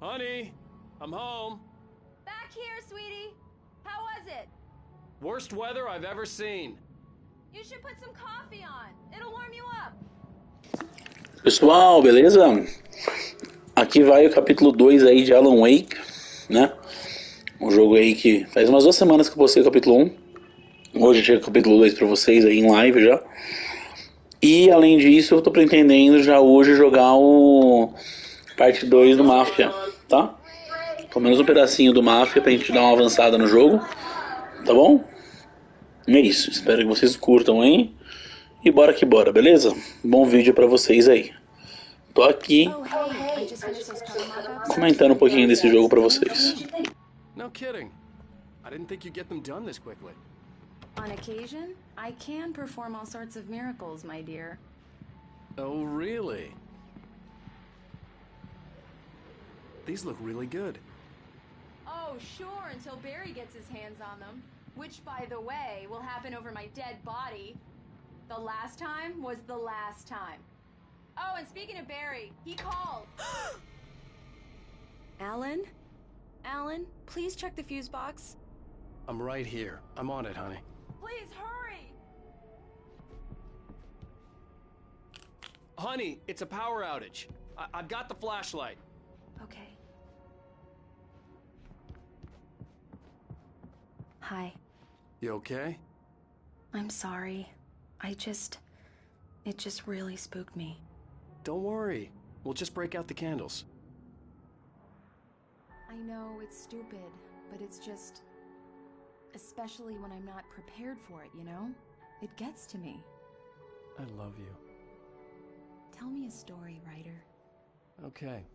Honey, I'm home. Back here, sweetie. How was it? Worst weather I've ever seen. You should put some coffee on. It'll warm you up. Pessoal, beleza? Aqui vai o capítulo 2 aí de Alan Wake, né? Um jogo aí que faz umas 2 semanas que eu postei o capítulo 1. Hoje chega o capítulo 2 pra vocês aí em live já. E além disso, eu tô pretendendo já hoje jogar o parte 2 do Mafia, tá? Pelo menos um pedacinho do Mafia pra gente dar uma avançada no jogo, tá bom? E é isso, espero que vocês curtam aí. E bora que bora, beleza? Bom vídeo pra vocês aí. Tô aqui comentando um pouquinho desse jogo pra vocês. No kidding. I didn't think you'd get them done this quickly. On occasion, I can perform all sorts of miracles, my dear. Oh, really? These look really good. Oh, sure, until Barry gets his hands on them. Which, by the way, will happen over my dead body. The last time was the last time. Oh, and speaking of Barry, he called. Alan? Alan, please check the fuse box. I'm right here. I'm on it, honey. Please hurry! Honey, it's a power outage. I've got the flashlight. Okay. Hi. You okay? I'm sorry. It just really spooked me. Don't worry. We'll just break out the candles. I know it's stupid, but it's just... Especially when I'm not prepared for it, you know? It gets to me. I love you. Tell me a story, writer. Okay.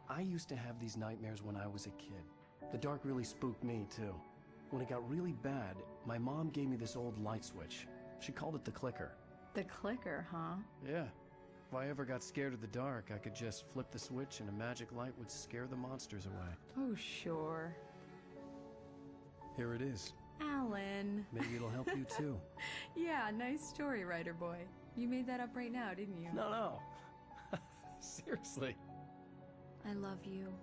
I used to have these nightmares when I was a kid. The dark really spooked me, too. When it got really bad, my mom gave me this old light switch. She called it the clicker. The clicker, huh? Yeah. If I ever got scared of the dark, I could just flip the switch and a magic light would scare the monsters away. Oh, sure. Here it is. Alan. Maybe it'll help you too. Yeah, nice story, writer boy. You made that up right now, didn't you? No. Seriously. I love you,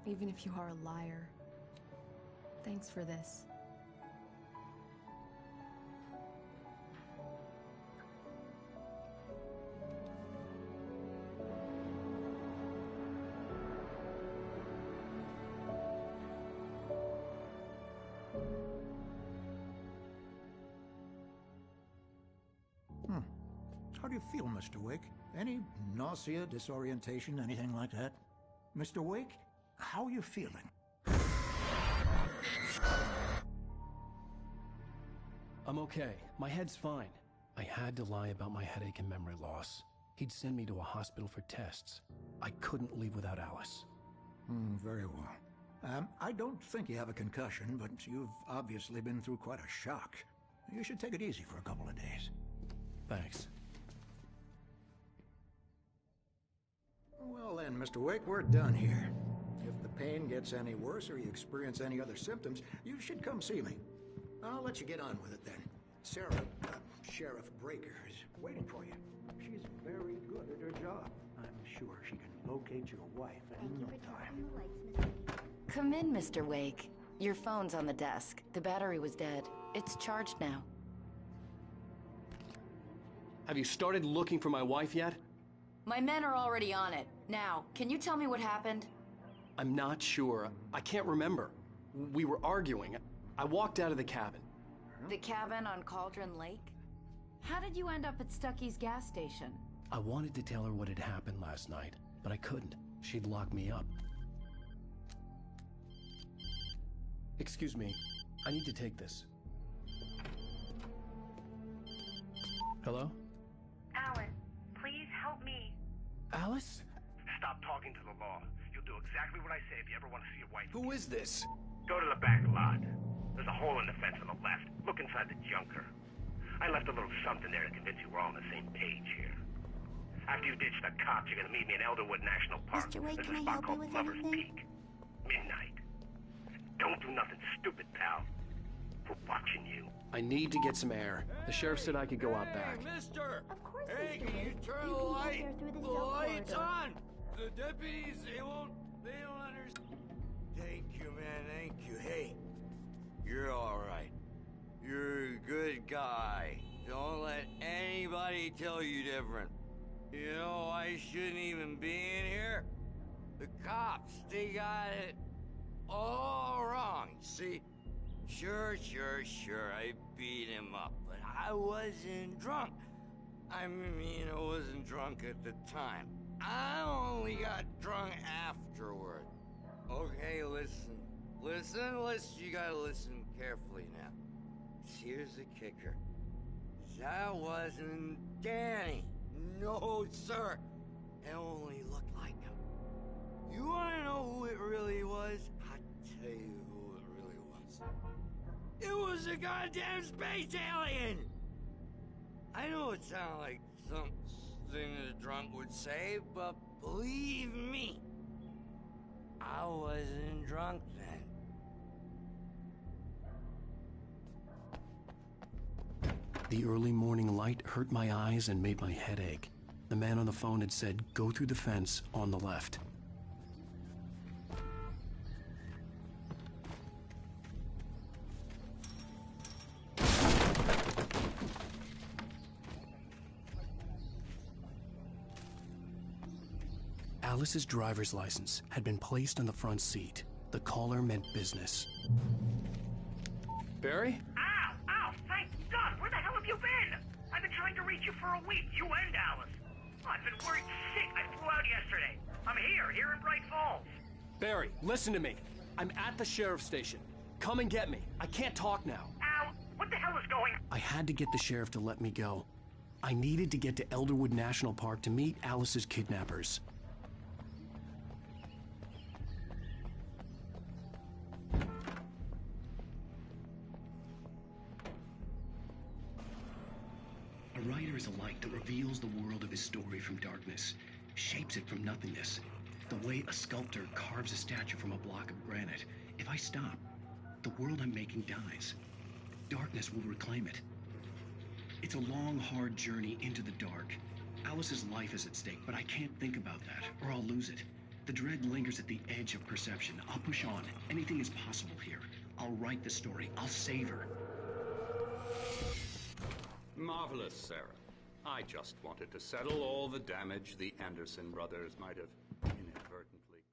even if you are a liar. Thanks for this. How do you feel, Mr. Wake? Any nausea, disorientation, anything like that? Mr. Wake, how are you feeling? I'm okay. My head's fine. I had to lie about my headache and memory loss. He'd send me to a hospital for tests. I couldn't leave without Alice. Very well. I don't think you have a concussion, but you've obviously been through quite a shock. You should take it easy for a couple of days. Thanks. Well then, Mr. Wake, we're done here. If the pain gets any worse or you experience any other symptoms, you should come see me. I'll let you get on with it then. Sarah, Sheriff Breaker, is waiting for you. She's very good at her job. I'm sure she can locate your wife in no time. Come in, Mr. Wake. Your phone's on the desk. The battery was dead. It's charged now. Have you started looking for my wife yet? My men are already on it. Now, can you tell me what happened? I'm not sure. I can't remember. We were arguing. I walked out of the cabin. The cabin on Cauldron Lake? How did you end up at Stucky's gas station? I wanted to tell her what had happened last night, but I couldn't. She'd lock me up. Excuse me. I need to take this. Hello? Alan, please help me. Alice? Stop talking to the law. You'll do exactly what I say if you ever want to see your wife. Who is this? Go to the back lot. There's a hole in the fence on the left. Look inside the junker. I left a little something there to convince you we're all on the same page here. After you ditch the cops, you're gonna meet me in Elderwood National Park. Mr. Wake, There's can a I spot help you called with Lover's anything? Peak. Midnight. Don't do nothing stupid, pal. We're watching you. I need to get some air. The sheriff said I could go out back. Of course, Hey, Mr. can you Wake. turn You the can go light? there through the The cell light's corridor. on! The deputies, they won't They don't understand. Thank you, man, thank you. Hey, you're alright. You're a good guy. Don't let anybody tell you different. You know, I shouldn't even be in here. The cops, they got it all wrong. See, sure, I beat him up, but I wasn't drunk. I mean, I wasn't drunk at the time. I only got drunk afterward. Okay, listen, you gotta listen carefully now. Here's the kicker. That wasn't Danny. No, sir. It only looked like him. You wanna know who it really was? I'll tell you who it really was. It was a goddamn space alien! I know it sounded like something a drunk would say, but believe me, I wasn't drunk then. The early morning light hurt my eyes and made my head ache. The man on the phone had said, go through the fence on the left. Alice's driver's license had been placed on the front seat. The caller meant business. Barry? Ow! Thank God! Where the hell have you been? I've been trying to reach you for a week, you and Alice. I've been worried sick. I flew out yesterday. I'm here in Bright Falls. Barry, listen to me. I'm at the sheriff's station. Come and get me. I can't talk now. Al, what the hell is going on? I had to get the sheriff to let me go. I needed to get to Elderwood National Park to meet Alice's kidnappers. A writer is a light that reveals the world of his story from darkness, shapes it from nothingness. The way a sculptor carves a statue from a block of granite. If I stop, the world I'm making dies. Darkness will reclaim it. It's a long, hard journey into the dark. Alice's life is at stake, but I can't think about that, or I'll lose it. The dread lingers at the edge of perception. I'll push on. Anything is possible here. I'll write the story. I'll save her. Marvelous, Sarah. I just wanted to settle all the damage the Anderson brothers might have inadvertently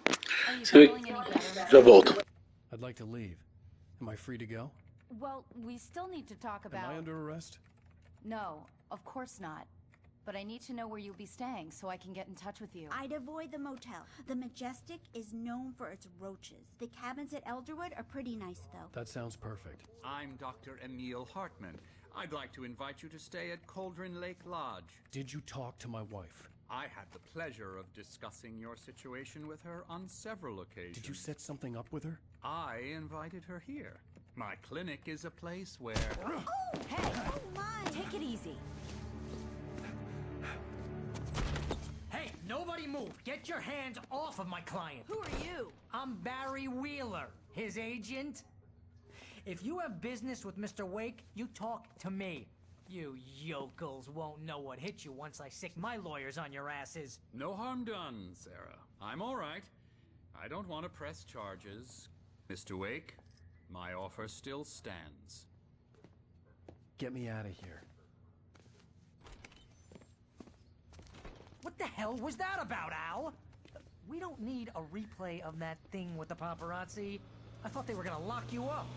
caused. Are you Sim. feeling any better? Já volto. I'd like to leave. Am I free to go? Well, we still need to talk about... Am I under arrest? No, of course not. But I need to know where you'll be staying so I can get in touch with you. I'd avoid the motel. The Majestic is known for its roaches. The cabins at Elderwood are pretty nice, though. That sounds perfect. I'm Dr. Emil Hartman. I'd like to invite you to stay at Cauldron Lake Lodge. Did you talk to my wife? I had the pleasure of discussing your situation with her on several occasions. Did you set something up with her? I invited her here. My clinic is a place where... Oh, hey! Oh, my! Take it easy. Hey, nobody move! Get your hands off of my client! Who are you? I'm Barry Wheeler, his agent. If you have business with Mr. Wake, you talk to me. You yokels won't know what hit you once I sick my lawyers on your asses. No harm done, Sarah. I'm all right. I don't want to press charges. Mr. Wake, my offer still stands. Get me out of here. What the hell was that about, Al? We don't need a replay of that thing with the paparazzi. I thought they were gonna lock you up.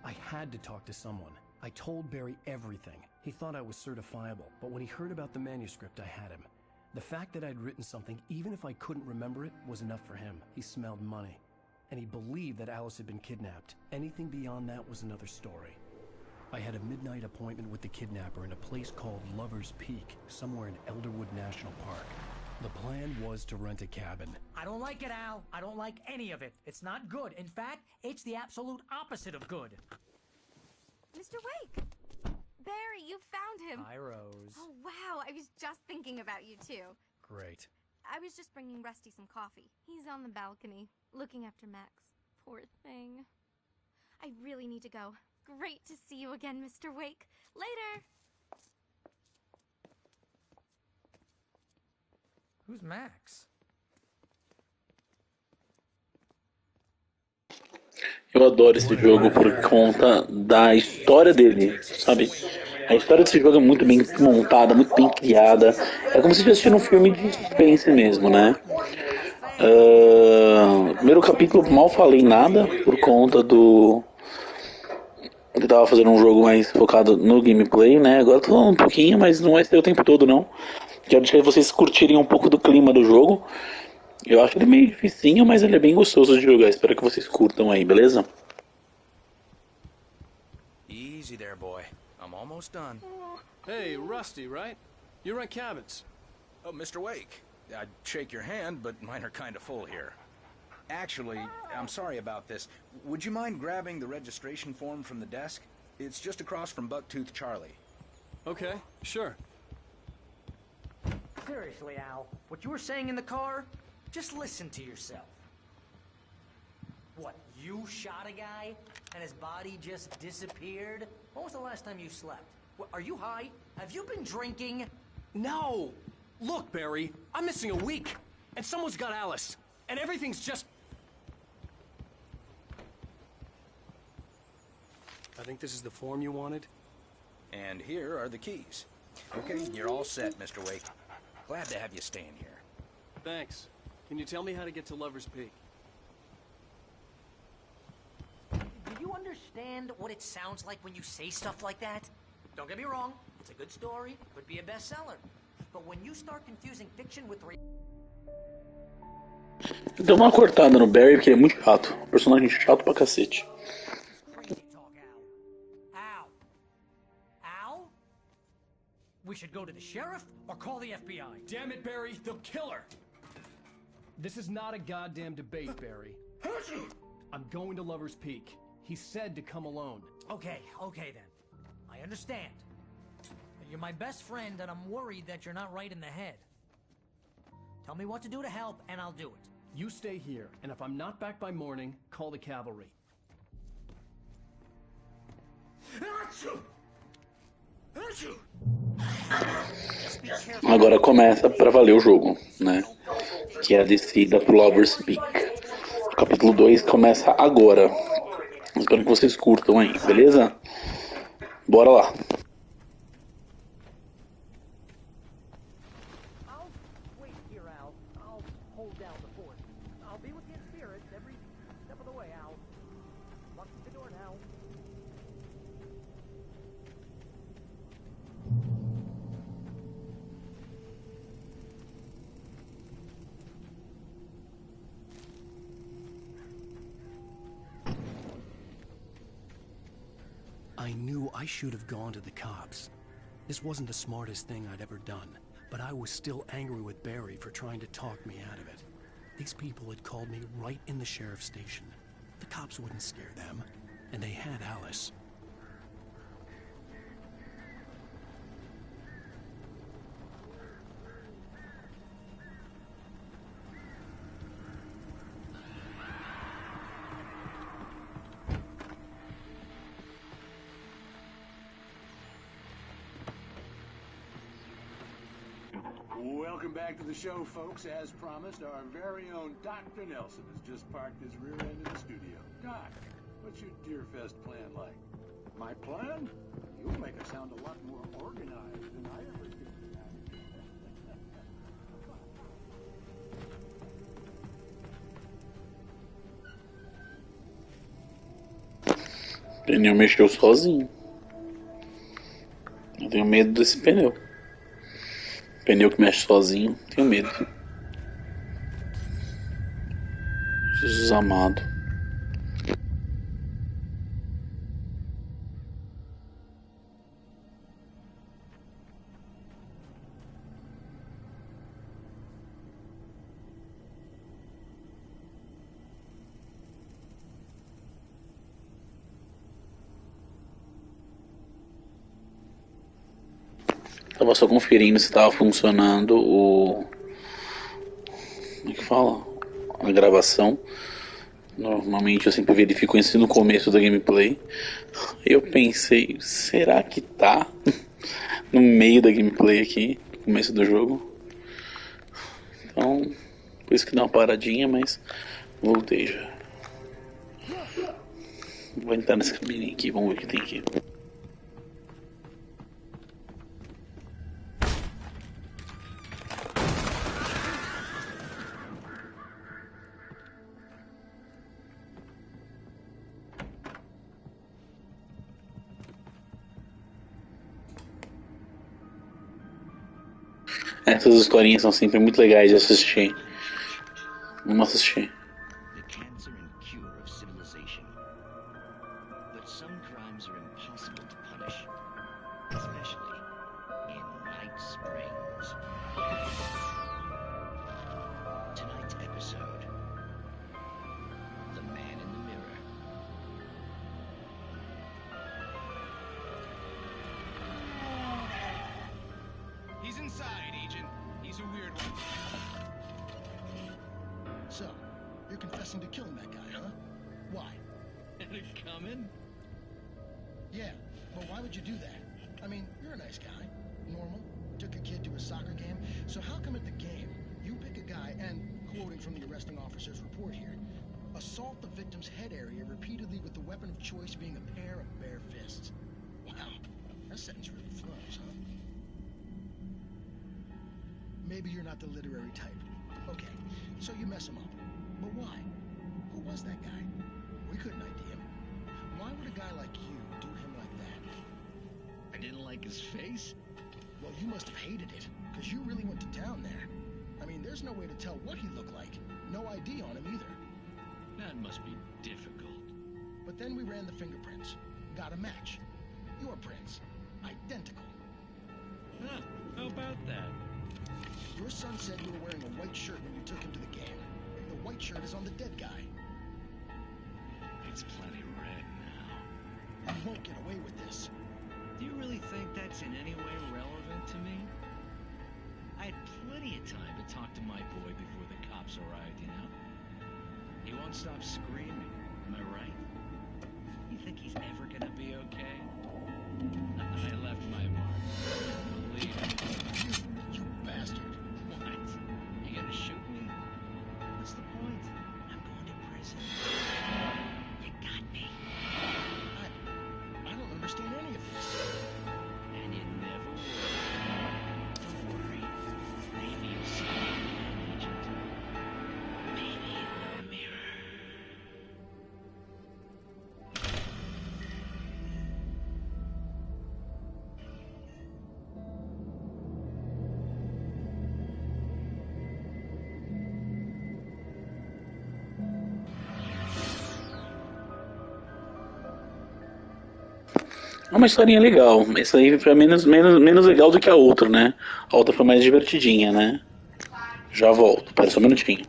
I had to talk to someone. I told Barry everything. He thought I was certifiable, but when he heard about the manuscript, I had him. The fact that I'd written something, even if I couldn't remember it, was enough for him. He smelled money. And he believed that Alice had been kidnapped. Anything beyond that was another story. I had a midnight appointment with the kidnapper in a place called Lover's Peak, somewhere in Elderwood National Park. The plan was to rent a cabin. I don't like it, Al. I don't like any of it. It's not good. In fact, it's the absolute opposite of good. Mr. Wake! Barry, you found him! Hi, Rose. Oh, wow, I was just thinking about you, too. Great. I was just bringing Rusty some coffee. He's on the balcony, looking after Max. Poor thing. I really need to go. Great to see you again, Mr. Wake. Later! Who's Max? Eu adoro esse jogo por conta da história dele, sabe? A história desse jogo é muito bem montada, muito bem criada. É como se estivesse assistindo um filme de suspense mesmo, né? Primeiro capítulo mal falei nada por conta do... Eu tava fazendo um jogo mais focado no gameplay, né? Agora tô falando um pouquinho, mas não vai ser o tempo todo não. Quero deixar vocês curtirem um pouco do clima do jogo. Eu acho ele meio dificinho, mas ele é bem gostoso de jogar. Espero que vocês curtam aí, beleza? Easy there, boy. I'm almost done. Hey, Rusty, right? You rent cabins. Oh, Mr. Wake. I'd shake your hand, but mine are kind of full here. Actually, I'm sorry about this. Would you mind grabbing the registration form from the desk? It's just across from Bucktooth Charlie. Okay, sure. Seriously, Al, what you were saying in the car? Just listen to yourself. What, you shot a guy and his body just disappeared? When was the last time you slept? What, are you high? Have you been drinking? No! Look, Barry, I'm missing a week, and someone's got Alice, and everything's just... I think this is the form you wanted. And here are the keys. Okay, you're all set, Mr. Wake. Glad to have you staying here. Thanks. Can you tell me how to get to Lover's Peak? Do you understand what it sounds like when you say stuff like that? Don't get me wrong, it's a good story, could be a bestseller. But when you start confusing fiction with Deu uma cortada no Barry porque ele é muito chato. Personagem chato pra cacete. crazy talk, Al. Al? We should go to the sheriff or call the FBI. Damn it, Barry, they'll kill her! This is not a goddamn debate, Barry. I'm going to Lover's Peak. He said to come alone. Okay then. I understand. You're my best friend and I'm worried that you're not right in the head. Tell me what to do to help and I'll do it. You stay here, and if I'm not back by morning, call the cavalry. Agora começa pra valer o jogo, né? Que é a descida pro Lover's Peak. O capítulo 2 começa agora. Espero que vocês curtam aí, beleza? Bora lá. I'll wait here, Al. I'll hold down the fort. I'll be with you in spirit every step of the way, Al. Lock the door now. I knew I should have gone to the cops. This wasn't the smartest thing I'd ever done, but I was still angry with Barry for trying to talk me out of it. These people had called me right in the sheriff's station. The cops wouldn't scare them, and they had Alice. Welcome back to the show, folks. As promised, our very own Dr. Nelson has just parked his rear end in the studio. Doc, what's your Deerfest plan like? My plan? You'll make us sound a lot more organized than I ever could. O pneu mexeu sozinho. Eu tenho medo desse pneu. Pneu que mexe sozinho, tenho medo. Jesus amado. Tava só conferindo se estava funcionando o... Como é que fala? A gravação. Normalmente eu sempre verifico isso no começo da gameplay. Eu pensei, será que tá? No meio da gameplay aqui, no começo do jogo. Então, por isso que dá uma paradinha, mas voltei já. Vou entrar nesse caminho aqui, vamos ver o que tem aqui. Essas historinhas são sempre muito legais de assistir. Vamos assistir. The cancer and cure of civilization. But some crimes are impossible to punish, especially in Night Springs. Tonight's episode: The Man in the Mirror. He's inside, Agent. He's a weird one. So, you're confessing to killing that guy, huh? Why? And it coming? Yeah, but why would you do that? I mean, you're a nice guy. Normal. Took a kid to a soccer game. So how come at the game, you pick a guy and, quoting from the arresting officer's report here, assault the victim's head area repeatedly with the weapon of choice being a pair of bare fists? Wow, that sentence really flows, huh? Maybe you're not the literary type. Okay, so you mess him up. But why? Who was that guy? We couldn't ID him. Why would a guy like you do him like that? I didn't like his face? Well, you must have hated it, because you really went to town there. I mean, there's no way to tell what he looked like. No ID on him either. That must be difficult. But then we ran the fingerprints. Got a match. Your prints. Identical. Huh, how about that? Your son said you were wearing a white shirt when you took him to the game. The white shirt is on the dead guy. It's plenty red now. You won't get away with this. Do you really think that's in any way relevant to me? I had plenty of time to talk to my boy before the cops arrived, you know? He won't stop screaming, am I right? You think he's ever gonna be okay? I left my mark. Believe me. You bastard. What? You gonna shoot me? What's the point? I'm going to prison. You got me. I don't understand any of this. And you never will. Don't worry. Maybe you'll see me again, Agent. Maybe in the mirror. É uma historinha legal. Essa aí foi menos legal do que a outra, né? A outra foi mais divertidinha, né? Já volto, pera só um minutinho.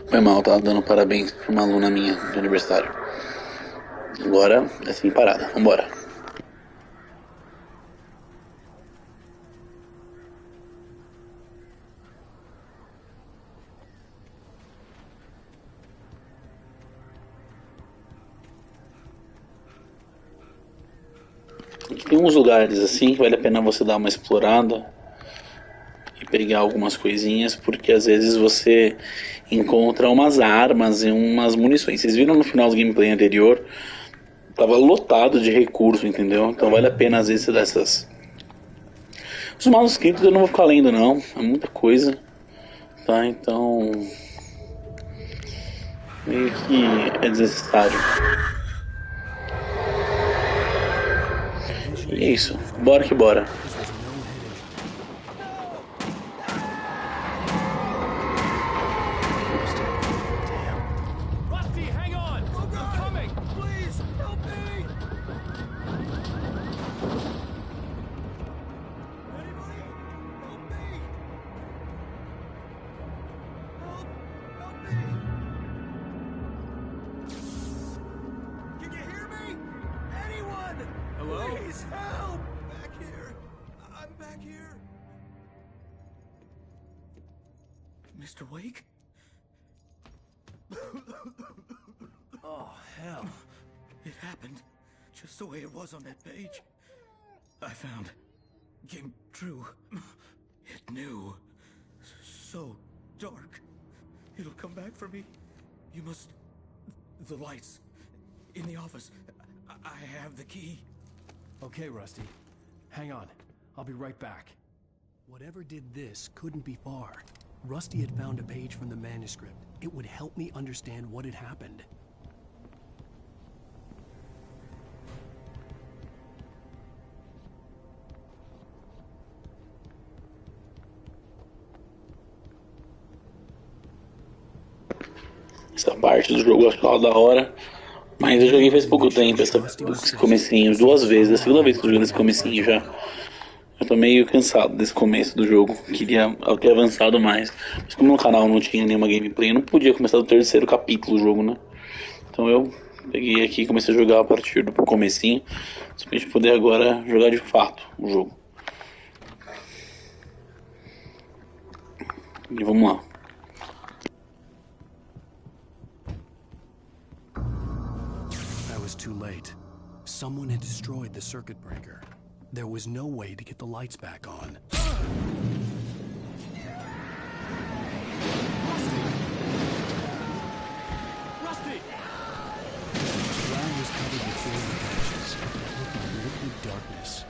Foi mal, tava dando parabéns pra uma aluna minha de aniversário. Agora é sem parada, vambora. Tem uns lugares assim que vale a pena você dar uma explorada e pegar algumas coisinhas, porque às vezes você encontra umas armas e umas munições. Vocês viram no final do gameplay anterior, tava lotado de recurso, entendeu? Então vale a pena às vezes dessas. Os manuscritos eu não vou ficar lendo não, é muita coisa, tá? Então meio que é desnecessário. E é isso, bora que bora. Mr. Wake? Oh, hell. It happened just the way it was on that page. I found. Came true. It knew. So dark. It'll come back for me. You must... The lights. In the office. I have the key. Okay, Rusty. Hang on. I'll be right back. Whatever did this couldn't be far. Rusty had found a page from the manuscript. It would help me understand what had happened. Essa parte do jogo eu acho ela da hora, mas eu joguei faz pouco tempo esse comecinho, 2 vezes, a segunda vez que eu joguei esse comecinho já. Eu tô meio cansado desse começo do jogo, queria ter avançado mais. Mas como no canal não tinha nenhuma gameplay, eu não podia começar do 3º capítulo do jogo, né? Então eu peguei aqui e comecei a jogar a partir do comecinho, pra gente poder agora jogar de fato o jogo. E vamos lá. I was too late. Someone had destroyed the circuit breaker. There was no way to get the lights back on. Rusty! The ground was covered with flaming ashes that looked like liquid darkness.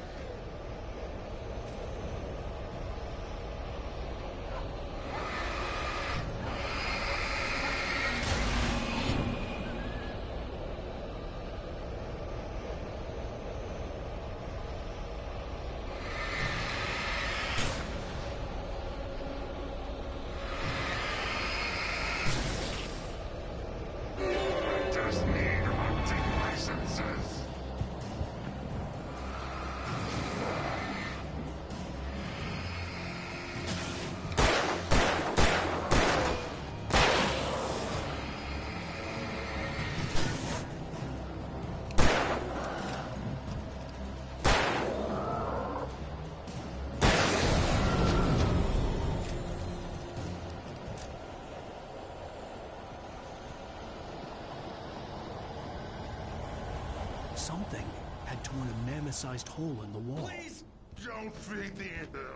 Something had torn a mammoth-sized hole in the wall. Please don't feed the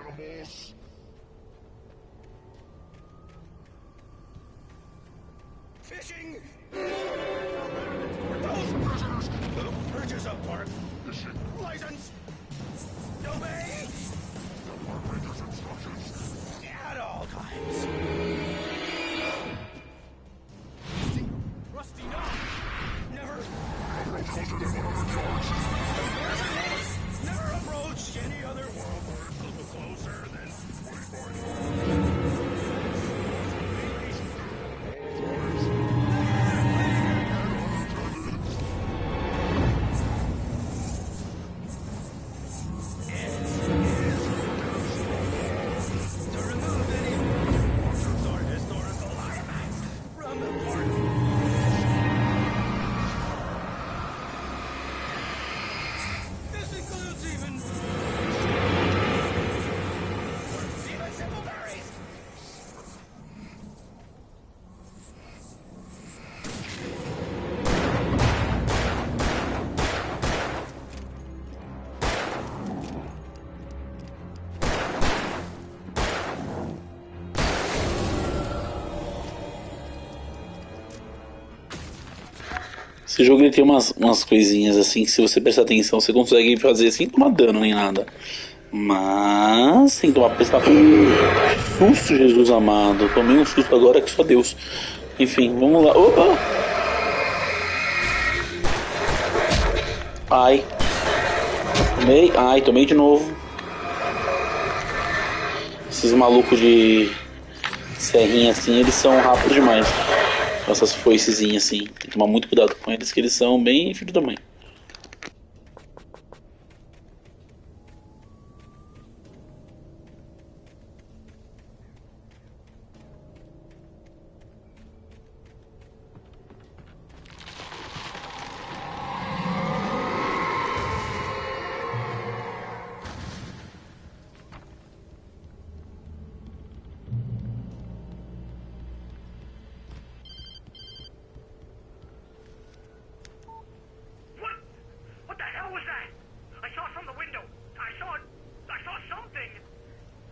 animals. Fishing! Those prisoners! The bridges apart! License! Obey! Operator's instructions. At all times! Rusty, no! Never! Never approach any other world a little closer than... Esse jogo ele tem umas coisinhas assim que se você prestar atenção você consegue fazer sem tomar dano nem nada. Mas tem que prestar com susto, Jesus amado. Tomei um susto agora que só Deus. Enfim, vamos lá. Opa! Ai. Tomei de novo. Esses malucos de serrinha assim, eles são rápidos demais. Essas foicezinhas assim. Tem que tomar muito cuidado com eles, que eles são bem filho da mãe.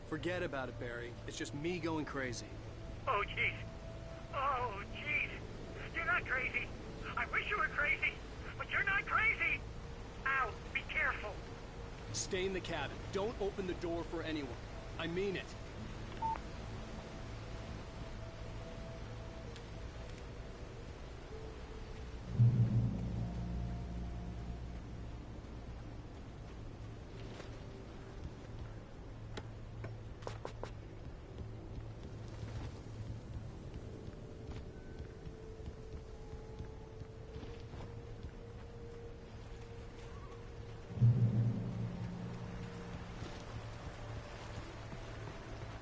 Forget about it, Barry. It's just me going crazy. Oh, jeez. Oh, jeez. You're not crazy. I wish you were crazy, but you're not crazy. Ow, be careful. Stay in the cabin. Don't open the door for anyone. I mean it.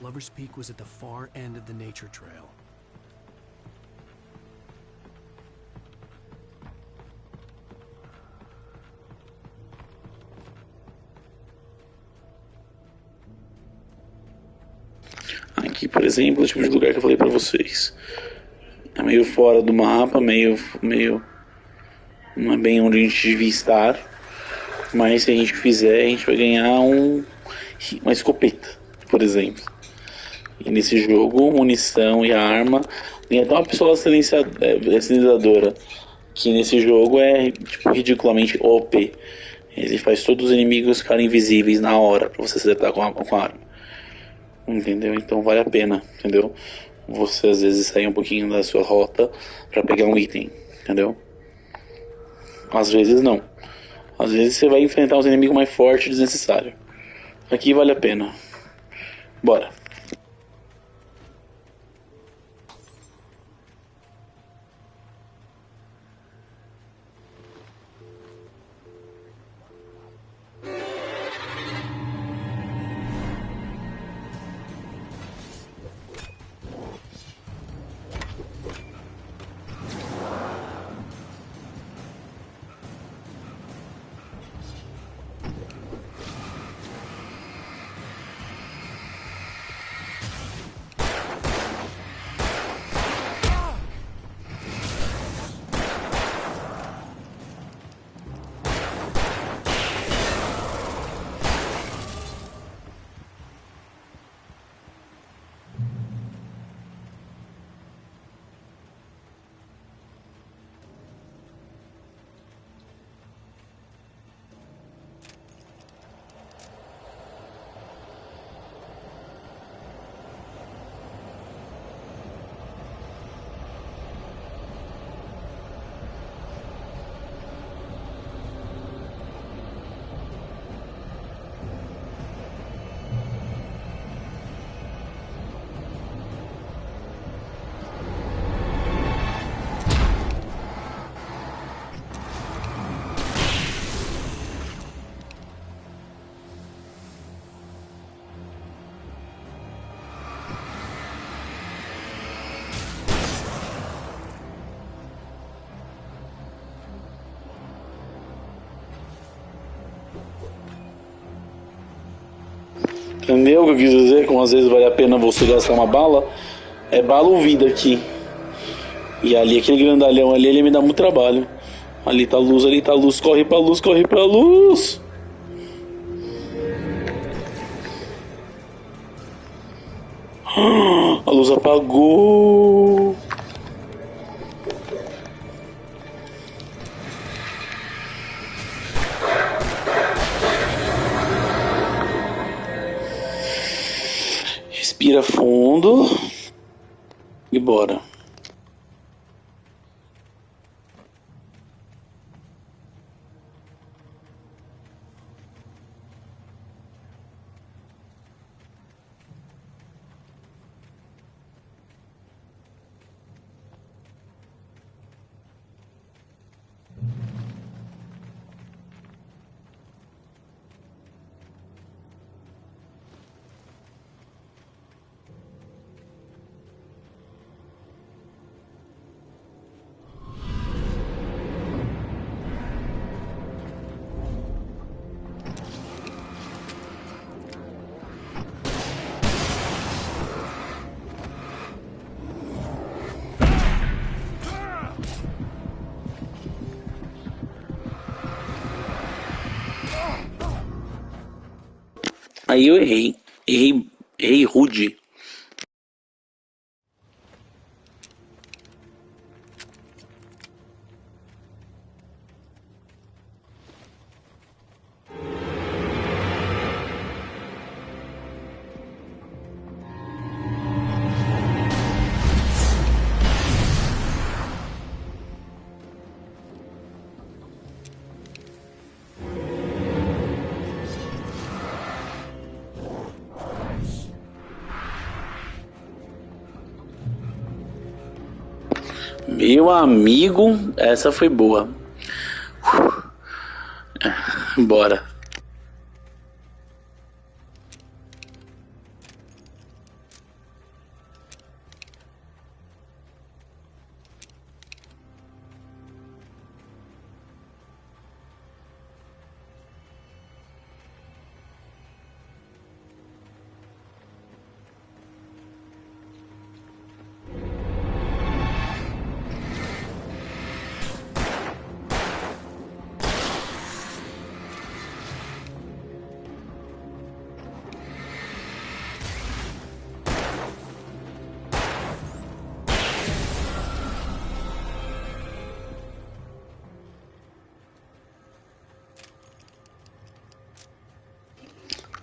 Lover's Peak was at the far end of the nature trail. Aqui, por exemplo, o tipo de lugar que eu falei pra vocês. É meio fora do mapa, meio não é bem onde a gente devia estar. Mas se a gente fizer, a gente vai ganhar uma escopeta, por exemplo. E nesse jogo, munição e arma. Tem até uma pistola silenciadora. Que nesse jogo é tipo, ridiculamente OP. Ele faz todos os inimigos ficarem invisíveis na hora pra você acertar com a arma. Entendeu? Então vale a pena, entendeu? Você às vezes sair um pouquinho da sua rota pra pegar um item, entendeu? Às vezes não. Às vezes você vai enfrentar uns inimigos mais fortes desnecessário. Aqui vale a pena. Bora. Entendeu o que eu quis dizer? Como às vezes vale a pena você gastar uma bala. É bala ou vida aqui. E ali, aquele grandalhão ali, ele me dá muito trabalho. Ali tá luz, corre pra luz, corre pra luz. A luz apagou. Respira fundo e bora. Aí eu errei rude. Meu amigo, essa foi boa. Bora.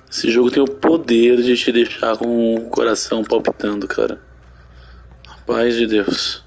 Esse jogo tem o poder de te deixar com o coração palpitando, cara. Paz de Deus.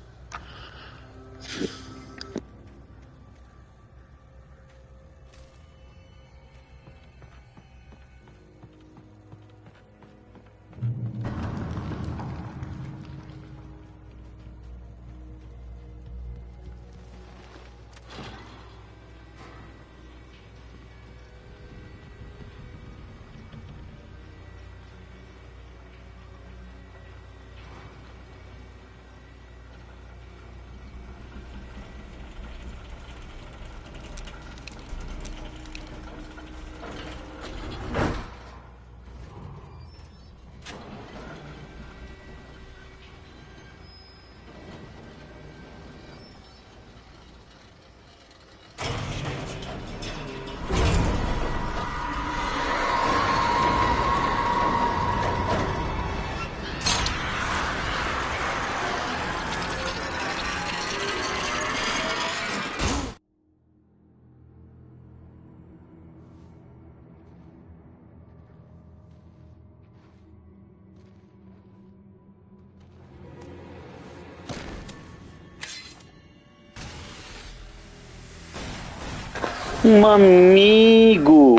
Amigo.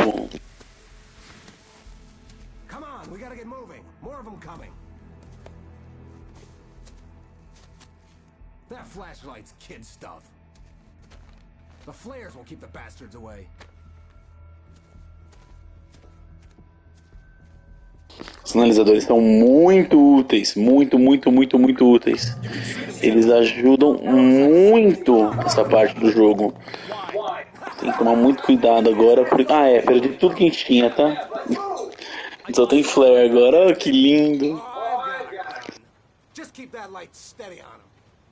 Come on, we gotta get moving. More of them coming. That flashlight's kid stuff. The flares will keep the bastards away. Os sinalizadores são muito úteis, muito úteis. Eles ajudam muito essa parte do jogo. Tem que tomar muito cuidado agora, porque... perdi tudo que a gente tinha, tá? Só tem flare agora, que lindo. Just keep that light steady on him.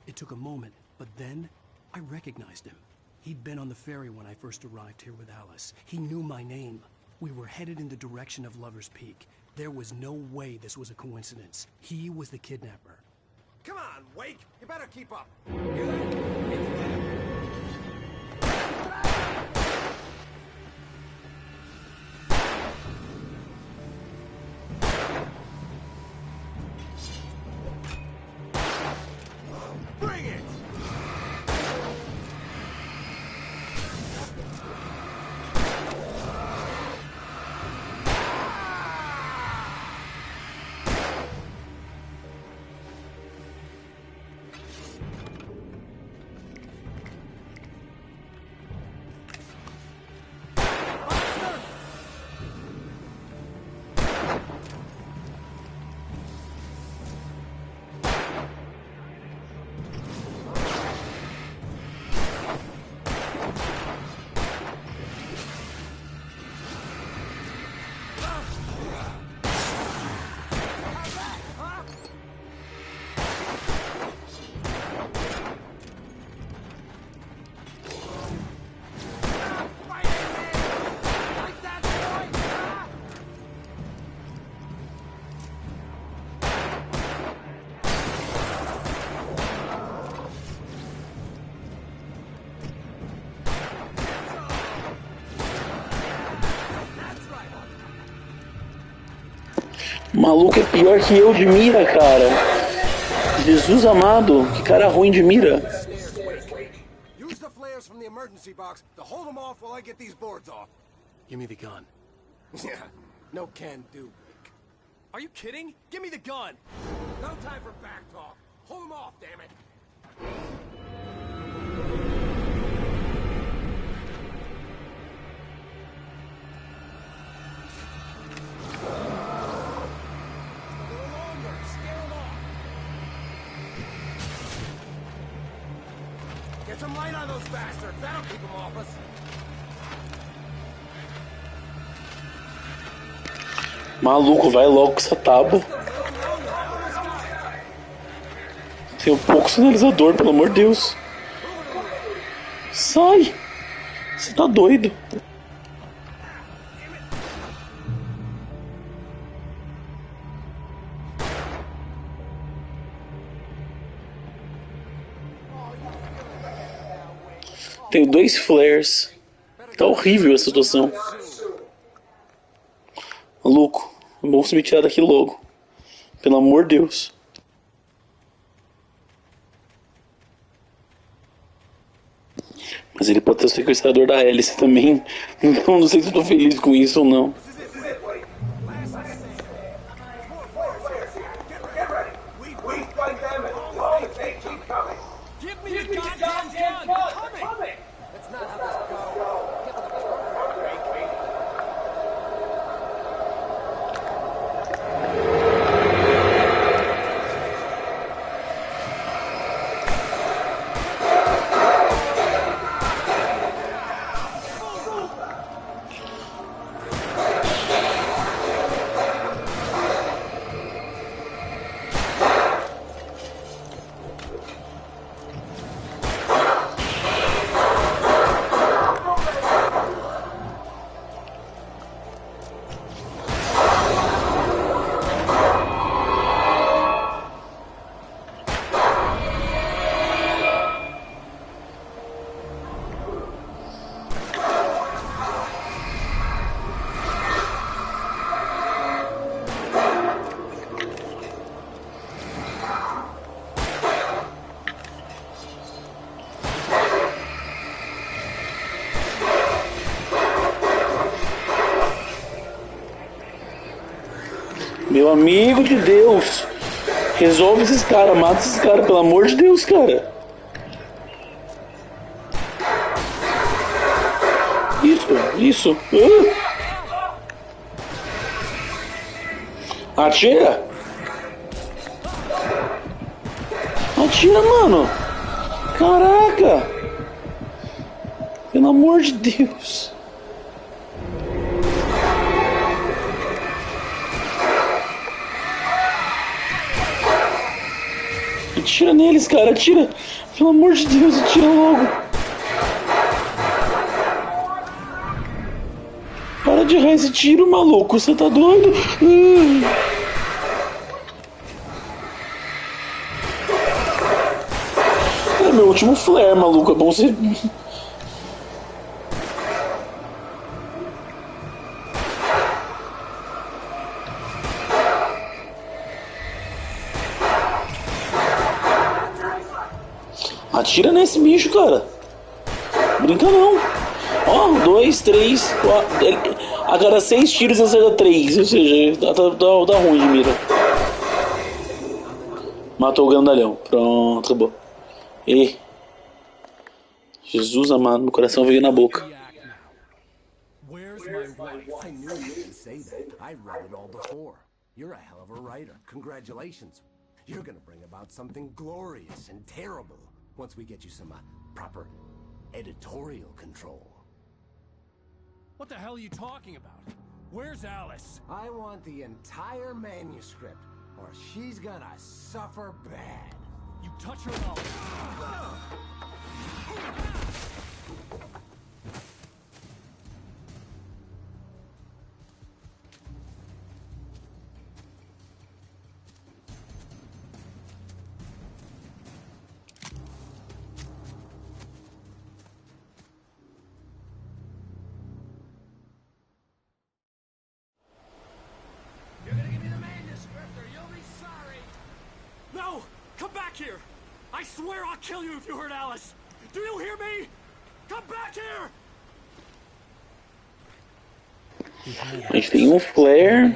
It took a moment, but then I recognized him. He'd been on the ferry when I first arrived here with Alice. He knew my name. We were headed in the direction of Lover's Peak. There was no way this was a coincidence. He was the kidnapper. Come on, Wake! You better keep up. O maluco é pior que eu de mira, cara. Jesus amado, que cara ruim de mira. Use the flares from the emergency box to hold them off while I get these boards off. Give me the gun. Yeah, no can do. Are you kidding? Give me the gun! No time for back talk. Hold them off, damn it. Get some light on those bastards. That'll keep them off us. Maluco, vai logo com essa tábua. Tem um pouco sinalizador, pelo amor de Deus. Sai! Você tá doido? Tenho 2 flares. Tá horrível a situação. Maluco, é bom você me tirar daqui logo. Pelo amor de Deus. Mas ele pode ter o sequestrador da hélice também. Então não sei se eu tô feliz com isso ou não. Meu amigo de Deus, resolve esses caras, mata esses caras, pelo amor de Deus, cara. Isso. Atira! Atira, mano! Caraca! Pelo amor de Deus! Atira neles, cara, atira! Pelo amor de Deus, atira logo! Para de errar esse tiro, maluco, você tá doido? É meu último flare, maluco, é bom você... Atira nesse bicho, cara. Brinca não. Ó, 2, 3, 4. A cada 6 tiros acerta 3. Ou seja, dá ruim de mira. Matou o grandalhão. Pronto, acabou. E Jesus amado, meu coração veio na boca. Where's my wife? I knew you could say that. I read it all before. You're a hell of a writer. Congratulations. You're gonna bring about something glorious and terrible once we get you some proper editorial control. What the hell are you talking about? Where's Alice? I want the entire manuscript, or she's gonna suffer bad. You touch her and I'll... You're gonna give me the back here! I swear I'll kill you if you hurt Alice! Do you hear me? Come back here! A gente tem um flare,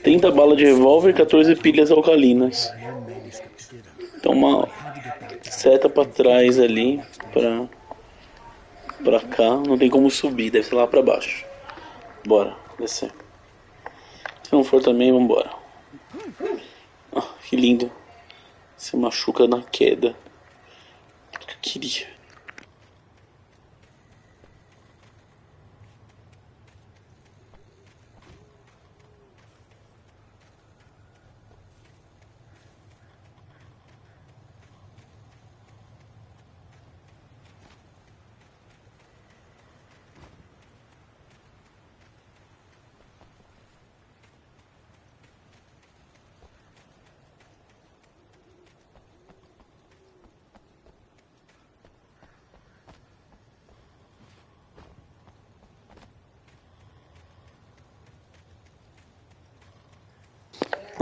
30 balas de revólver e 14 pilhas alcalinas. Então uma seta pra trás ali, pra cá. Não tem como subir, deve ser lá pra baixo. Bora, descer. Se não for também, vambora. Ah, que lindo. Se machuca na queda. Eu queria.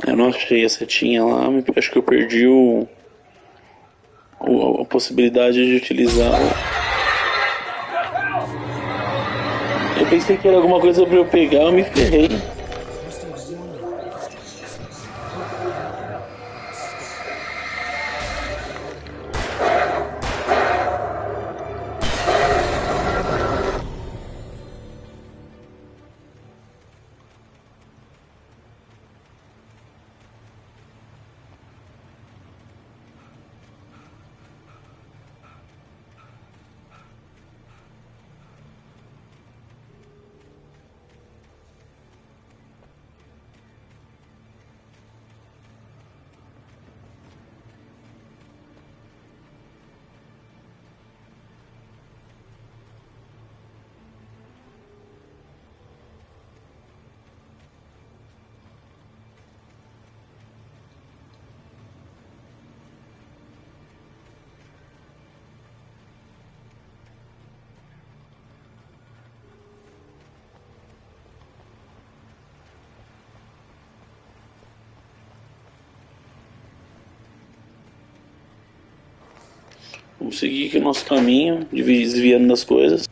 Eu não achei a setinha lá, acho que eu perdi a possibilidade de utilizar. Eu pensei que era alguma coisa pra eu pegar, eu me ferrei. Vamos seguir aqui o nosso caminho, desviando das coisas.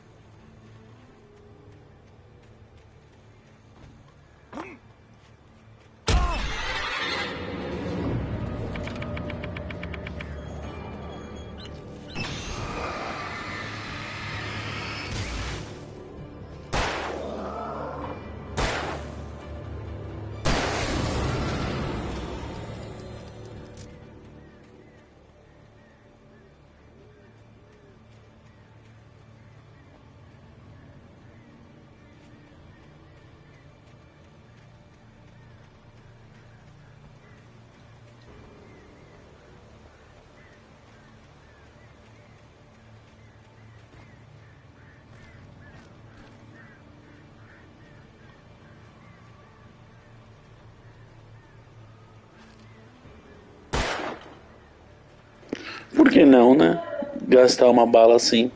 Por que não, né? Gastar uma bala assim.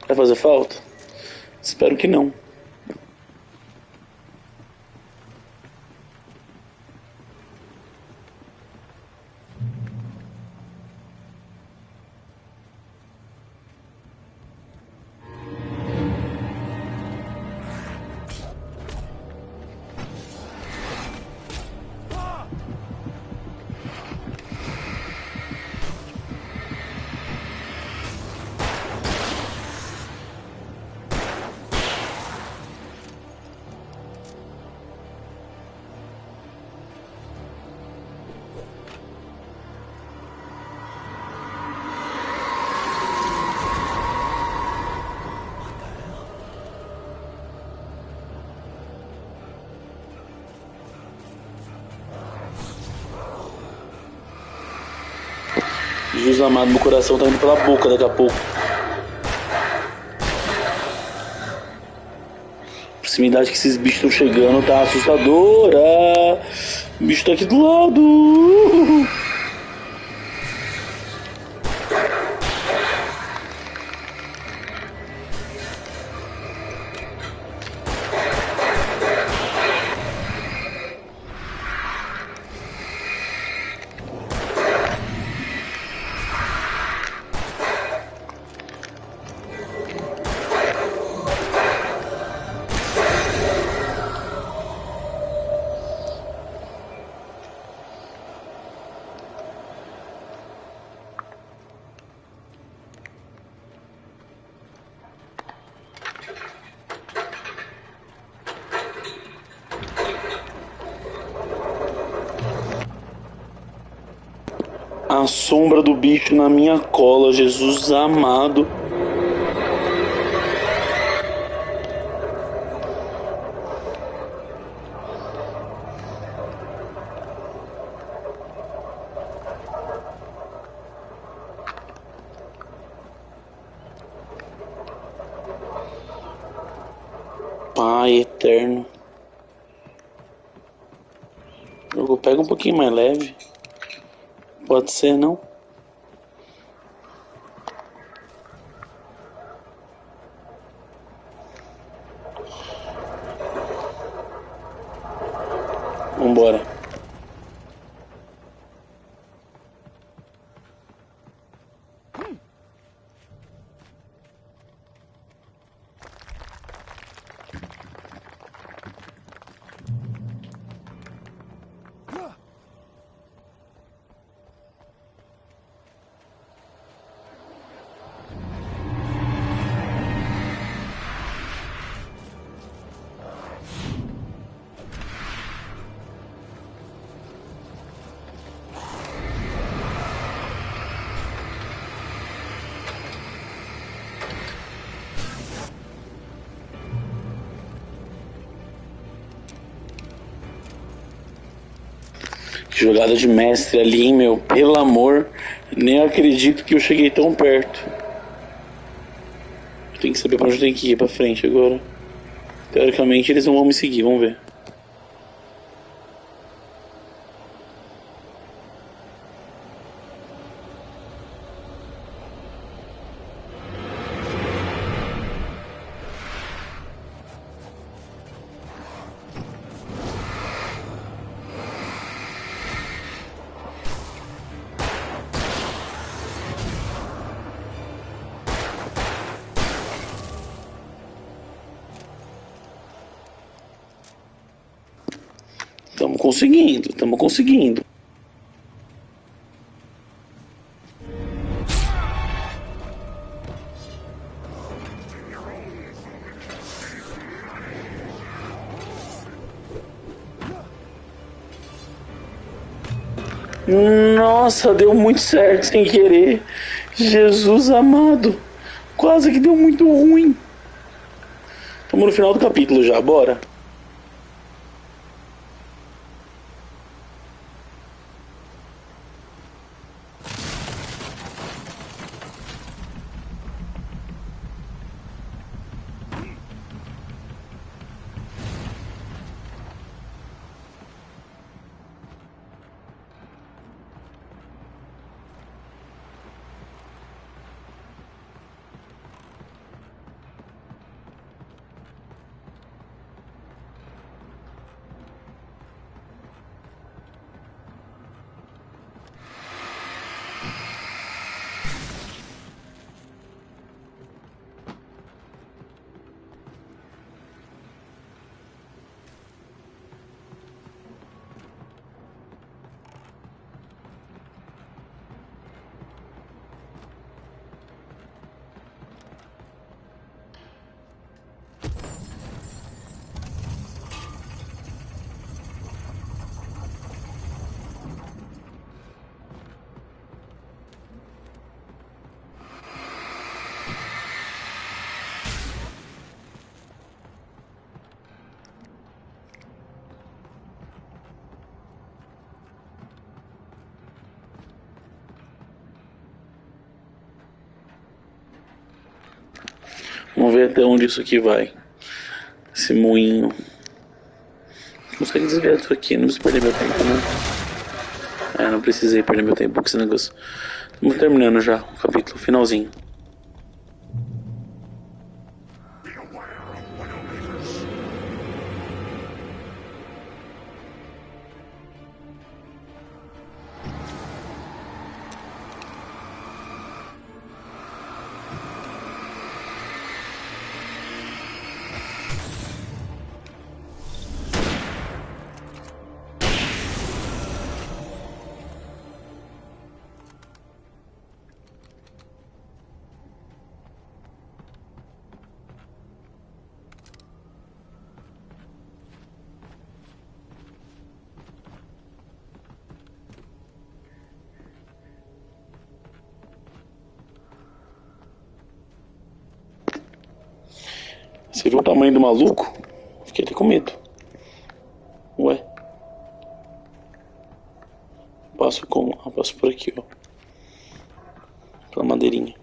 Vai fazer falta? Espero que não. Jesus amado, meu coração tá indo pela boca daqui a pouco. A proximidade que esses bichos estão chegando tá assustadora. O bicho tá aqui do lado. a sombra do bicho na minha cola, Jesus amado. Pai eterno. O jogo pega um pouquinho mais leve. Pode ser, não? Vambora. Que jogada de mestre ali, hein, meu? Pelo amor, nem acredito que eu cheguei tão perto. Eu tenho que saber pra onde eu tenho que ir pra frente agora. Teoricamente eles não vão me seguir, vamos ver. Estamos conseguindo, estamos conseguindo. Nossa, deu muito certo sem querer. Jesus amado. Quase que deu muito ruim. Estamos no final do capítulo já, bora. Vamos ver até onde isso aqui vai. Esse moinho. Consegue desviar disso aqui, não preciso perder meu tempo, né? Não precisei perder meu tempo com esse negócio. Estamos terminando já o capítulo, finalzinho. Você viu o tamanho do maluco? Fiquei até com medo. Ué. Passo como? Ah, passo por aqui, ó. Pela madeirinha.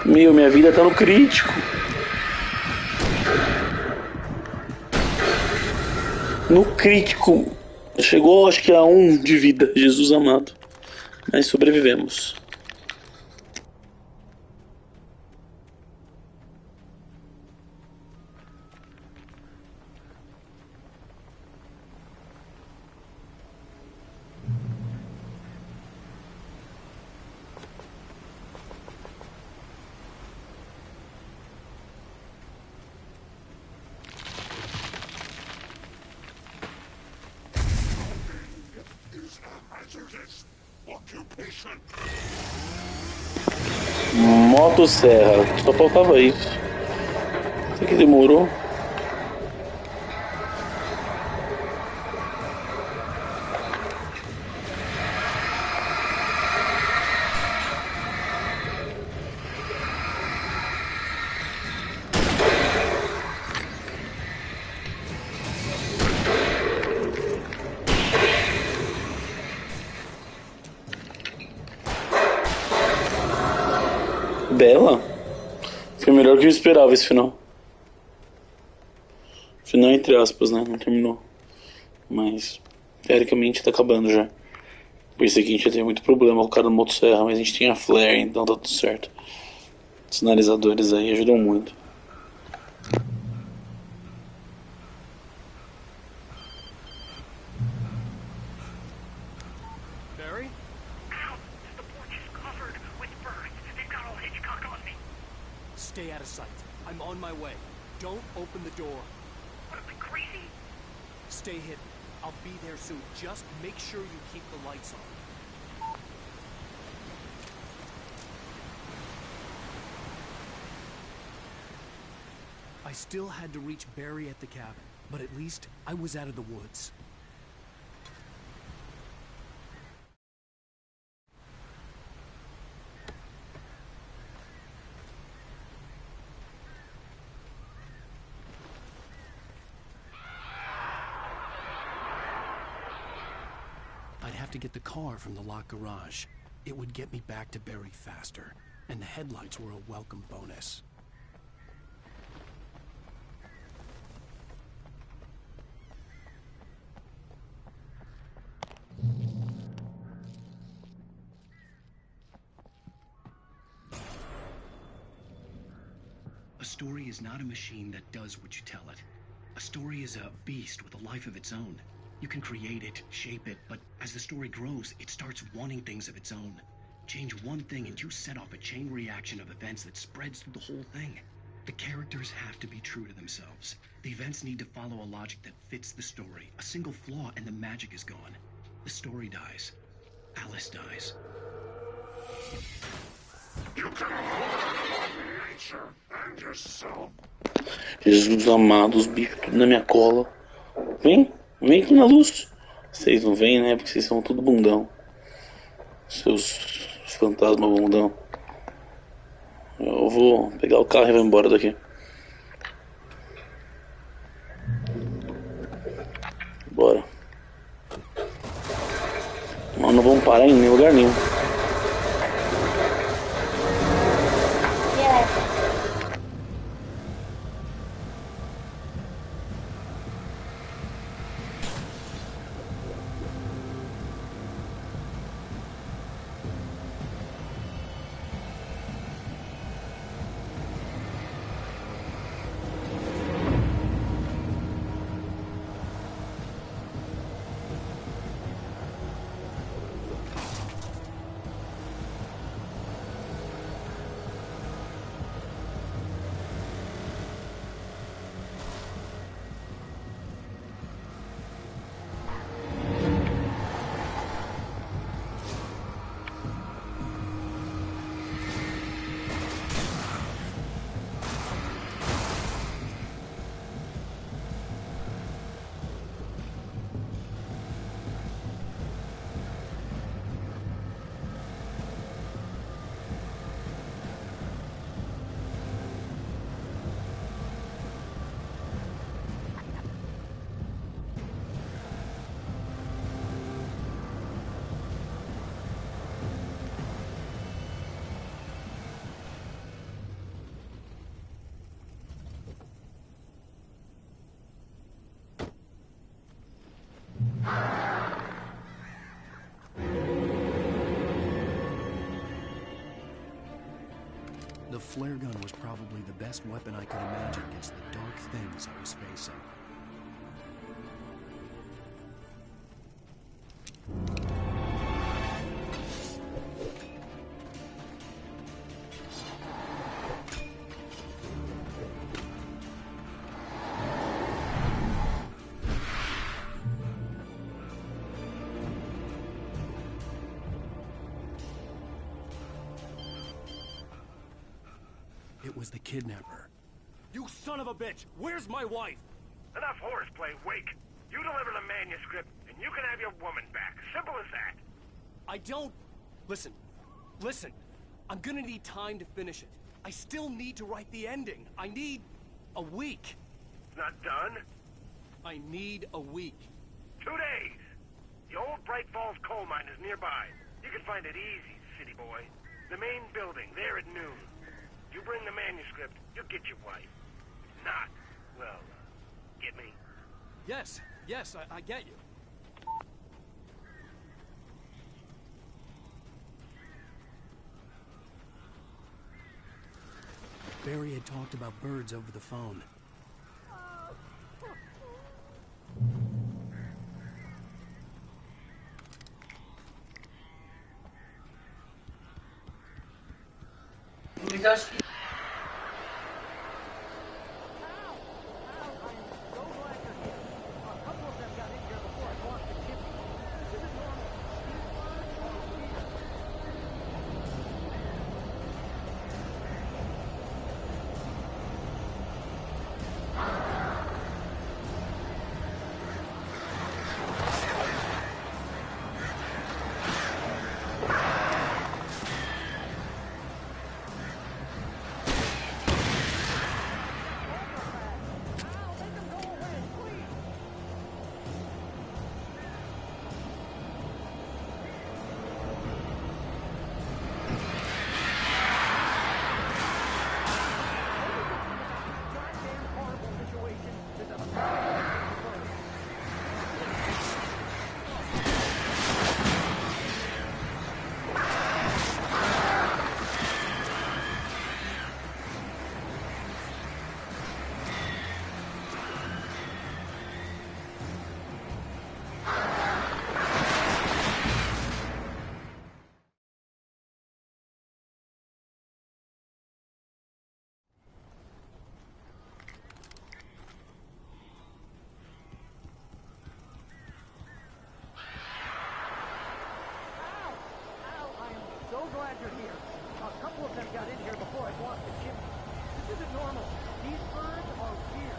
Meu, minha vida tá no crítico. No crítico. Chegou, acho que a 1 de vida, Jesus amado. Mas sobrevivemos. Motosserra, só faltava isso. Isso aqui demorou. Bela? Foi melhor que eu esperava esse final. Final entre aspas, né? Não terminou. Mas, teoricamente, tá acabando já. Pensei que a gente ia ter muito problema com o cara do motosserra, mas a gente tinha flare, então tá tudo certo. Os sinalizadores aí ajudam muito. Barry? Ow! The porch is covered with birds. They've got all Hitchcock on me. Stay out of sight. I'm on my way. Don't open the door. What am I, crazy? Stay hidden. I'll be there soon. Just make sure you keep the lights on. I still had to reach Barry at the cabin, but at least I was out of the woods. I'd have to get the car from the locked garage. It would get me back to Barry faster, and the headlights were a welcome bonus. A story is not a machine that does what you tell it. A story is a beast with a life of its own. You can create it, shape it, but as the story grows, it starts wanting things of its own. Change one thing and you set off a chain reaction of events that spreads through the whole thing. The characters have to be true to themselves. The events need to follow a logic that fits the story. A single flaw and the magic is gone. The story dies. Alice dies. You can hold nature and yourself. Jesus amado, os bichos tudo na minha cola. Vem, vem aqui na luz. Vocês não vêm, né? Porque vocês são tudo bundão. Seus fantasmas bundão. Eu vou pegar o carro e vou embora daqui. Bora. Nós não vamos parar em nenhum lugar nenhum. flare gun was probably the best weapon I could imagine against the dark things I was facing. It was the kidnapper. You son of a bitch! Where's my wife? Enough horseplay, Wake. You deliver the manuscript, and you can have your woman back. Simple as that. I don't... Listen. I'm gonna need time to finish it. I still need to write the ending. I need a week. It's not done? I need a week. 2 days. The old Bright Falls coal mine is nearby. You can find it easy, city boy. The main building, there at noon. You bring the manuscript, you'll get your wife. If not, well, get me? Yes, I get you. Barry had talked about birds over the phone. So glad you're here. A couple of them got in here before I blocked the chimney. This isn't normal. These birds are weird.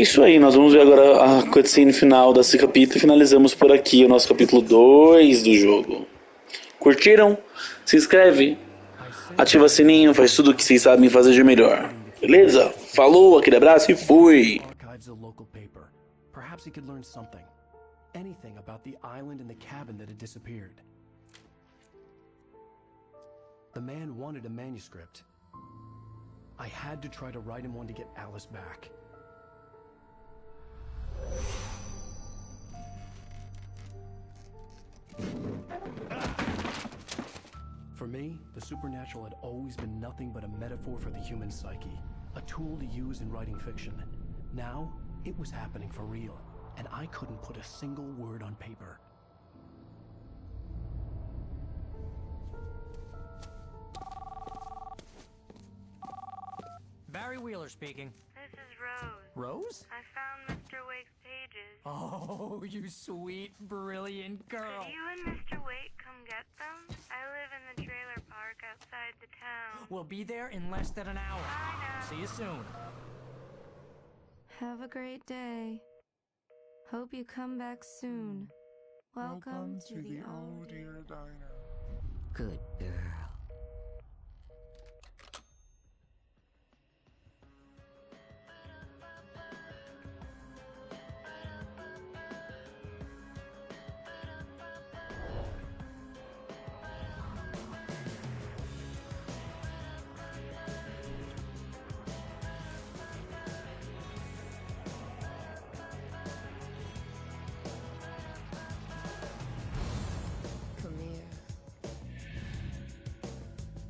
isso aí, nós vamos ver agora a cutscene final desse capítulo e finalizamos por aqui o nosso capítulo 2 do jogo. Curtiram? Se inscreve, ativa sininho, faz tudo o que vocês sabem fazer de melhor. Beleza? Falou, aquele abraço e fui! Archives a local paper. Perhaps he could learn something. Anything about the island and the cabin that had disappeared. The man wanted a manuscript. I had to try to write him one to get Alice back. For me, the supernatural had always been nothing but a metaphor for the human psyche, a tool to use in writing fiction. Now, it was happening for real, and I couldn't put a single word on paper. Barry Wheeler speaking. This is Rose. Rose? I found Mr. Wake's pages. Oh, you sweet, brilliant girl. Could you and Mr. Wake come get them? I live in the trailer park outside the town. We'll be there in less than an hour. Bye now. See you soon. Have a great day. Hope you come back soon. Welcome to the Old Dear Diner. Good girl.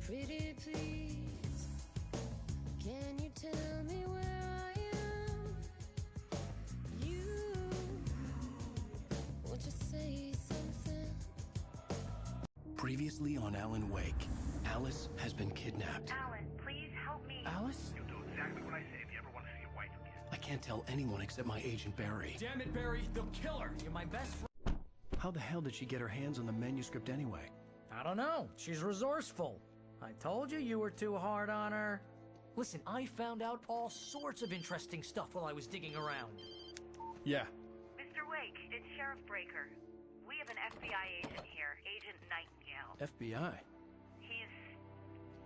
Pretty please, can you tell me where I am? You, won't you say something? Previously on Alan Wake, Alice has been kidnapped. Alan, please help me. Alice? You'll do exactly what I say if you ever want to see your wife again. I can't tell anyone except my agent Barry. Damn it, Barry, they'll kill her. You're my best friend. How the hell did she get her hands on the manuscript anyway? I don't know. She's resourceful. I told you you were too hard on her. Listen, I found out all sorts of interesting stuff while I was digging around. Yeah. Mr. Wake, it's Sheriff Breaker. We have an FBI agent here, Agent Nightingale. FBI? He's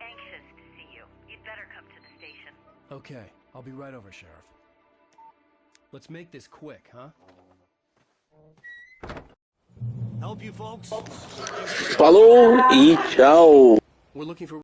anxious to see you. You'd better come to the station. Okay, I'll be right over, Sheriff. Let's make this quick, huh? Help you folks. Falou e tchau! We're looking for